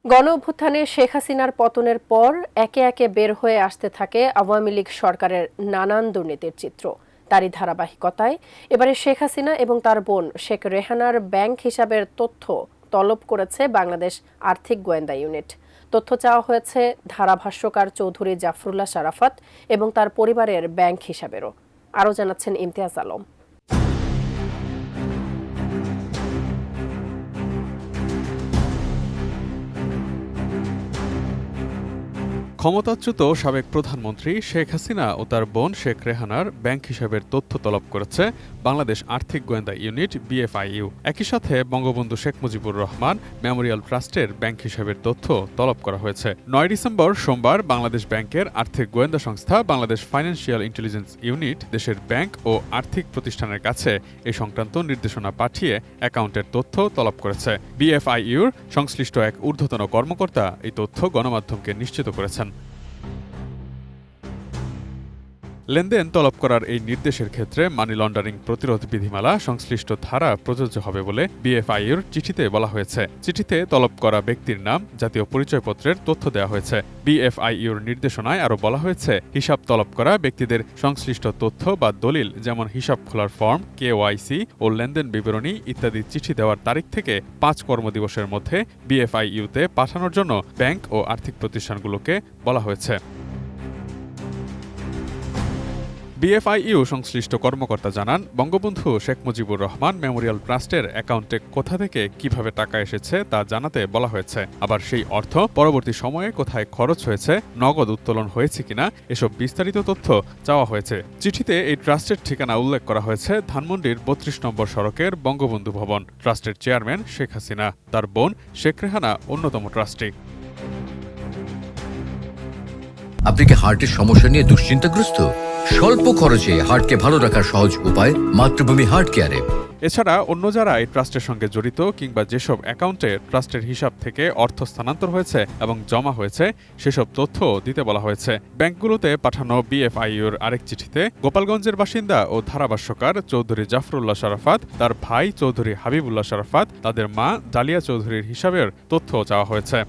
গণঅভ্যুত্থানে শেখ হাসিনার পতনের পর একে একে বের হয়ে আসতে থাকে আওয়ামী লীগ সরকারের নানান দুর্নীতির চিত্র। তারই ধারাবাহিকতায় এবারে শেখ হাসিনা এবং তার বোন শেখ রেহানার ব্যাংক হিসাবের তথ্য তলব করেছে বাংলাদেশ আর্থিক গোয়েন্দা ইউনিট। তথ্য চাওয়া হয়েছে ধারাভাষ্যকার চৌধুরী জাফরুল্লাহ শারাফত এবং তার পরিবারের ব্যাংক হিসাবেরও। আরও জানাচ্ছেন ইমতিয়াজ আলম। ক্ষমতাচ্যুত সাবেক প্রধানমন্ত্রী শেখ হাসিনা ও তার বোন শেখ রেহানার ব্যাংক হিসাবের তথ্য তলব করেছে বাংলাদেশ আর্থিক গোয়েন্দা ইউনিট BFIU। একই সাথে বঙ্গবন্ধু শেখ মুজিবুর রহমান মেমোরিয়াল ট্রাস্টের ব্যাংক হিসাবের তথ্য তলব করা হয়েছে। 9 ডিসেম্বর সোমবার বাংলাদেশ ব্যাংকের আর্থিক গোয়েন্দা সংস্থা বাংলাদেশ ফাইন্যান্সিয়াল ইন্টেলিজেন্স ইউনিট দেশের ব্যাংক ও আর্থিক প্রতিষ্ঠানের কাছে এ সংক্রান্ত নির্দেশনা পাঠিয়ে অ্যাকাউন্টের তথ্য তলব করেছে। BFIUর সংশ্লিষ্ট এক ঊর্ধ্বতন কর্মকর্তা এই তথ্য গণমাধ্যমকে নিশ্চিত করেছেন। লেনদেন তলব করার এই নির্দেশের ক্ষেত্রে মানি লন্ডারিং প্রতিরোধ বিধিমালা সংশ্লিষ্ট ধারা প্রযোজ্য হবে বলে BFIUর চিঠিতে বলা হয়েছে। চিঠিতে তলব করা ব্যক্তির নাম, জাতীয় পরিচয়পত্রের তথ্য দেওয়া হয়েছে। BFIUর নির্দেশনায় আরও বলা হয়েছে, হিসাব তলব করা ব্যক্তিদের সংশ্লিষ্ট তথ্য বা দলিল যেমন হিসাব খোলার ফর্ম, KYC ও লেনদেন বিবরণী ইত্যাদি চিঠি দেওয়ার তারিখ থেকে 5 কর্মদিবসের মধ্যে BFIUতে পাঠানোর জন্য ব্যাংক ও আর্থিক প্রতিষ্ঠানগুলোকে বলা হয়েছে। BFIU সংশ্লিষ্ট কর্মকর্তা জানান, বঙ্গবন্ধু শেখ মুজিবুর রহমান মেমোরিয়াল ট্রাস্টের অ্যাকাউন্টে কোথা থেকে কিভাবে টাকা এসেছে তা জানাতে বলা হয়েছে। আবার সেই অর্থ পরবর্তী সময়ে কোথায় খরচ হয়েছে, নগদ উত্তোলন হয়েছে কিনা এসব বিস্তারিত তথ্য চাওয়া হয়েছে। চিঠিতে এই ট্রাস্টের ঠিকানা উল্লেখ করা হয়েছে ধানমন্ডির 32 নম্বর সড়কের বঙ্গবন্ধু ভবন। ট্রাস্টের চেয়ারম্যান শেখ হাসিনা, তার বোন শেখ রেহানা অন্যতম ট্রাস্টি। আপনি কি হার্টের সমস্যা নিয়ে দুশ্চিন্তাগ্রস্ত? স্বল্প খরচে হার্টকে ভালো রাখার সহজ উপায় মাতৃভূমি হার্ট কেয়ারে। এছাড়া অন্য যারা এই ট্রাস্টের সঙ্গে জড়িত কিংবা যেসব অ্যাকাউন্টে ট্রাস্টের হিসাব থেকে অর্থ স্থানান্তর হয়েছে এবং জমা হয়েছে সেসব তথ্য দিতে বলা হয়েছে। ব্যাংকগুলোতে পাঠানো BFIUর আরেক চিঠিতে গোপালগঞ্জের বাসিন্দা ও ধারাভাষ্যকার চৌধুরী জাফরুল্লাহ শারাফত, তার ভাই চৌধুরী হাবিবুল্লাহ শারাফত, তাদের মা ডালিয়া চৌধুরীর হিসাবের তথ্য চাওয়া হয়েছে।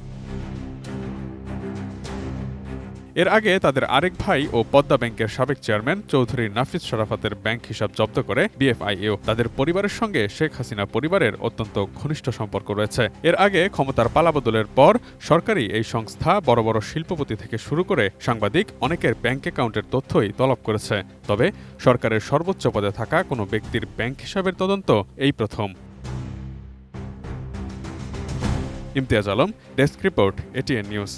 এর আগে তাদের আরেক ভাই ও পদ্মা ব্যাংকের সাবেক চেয়ারম্যান চৌধুরী নাফিস শরাফতের ব্যাংক হিসাব জব্দ করে BFIU। তাদের পরিবারের সঙ্গে শেখ হাসিনা পরিবারের অত্যন্ত ঘনিষ্ঠ সম্পর্ক রয়েছে। এর আগে ক্ষমতার পালাবদলের পর সরকারি এই সংস্থা বড় বড় শিল্পপতি থেকে শুরু করে সাংবাদিক অনেকের ব্যাংক অ্যাকাউন্টের তথ্যই তলব করেছে। তবে সরকারের সর্বোচ্চ পদে থাকা কোনো ব্যক্তির ব্যাংক হিসাবের তদন্ত এই প্রথম। Imtiaz Alam, desk report, ATN news.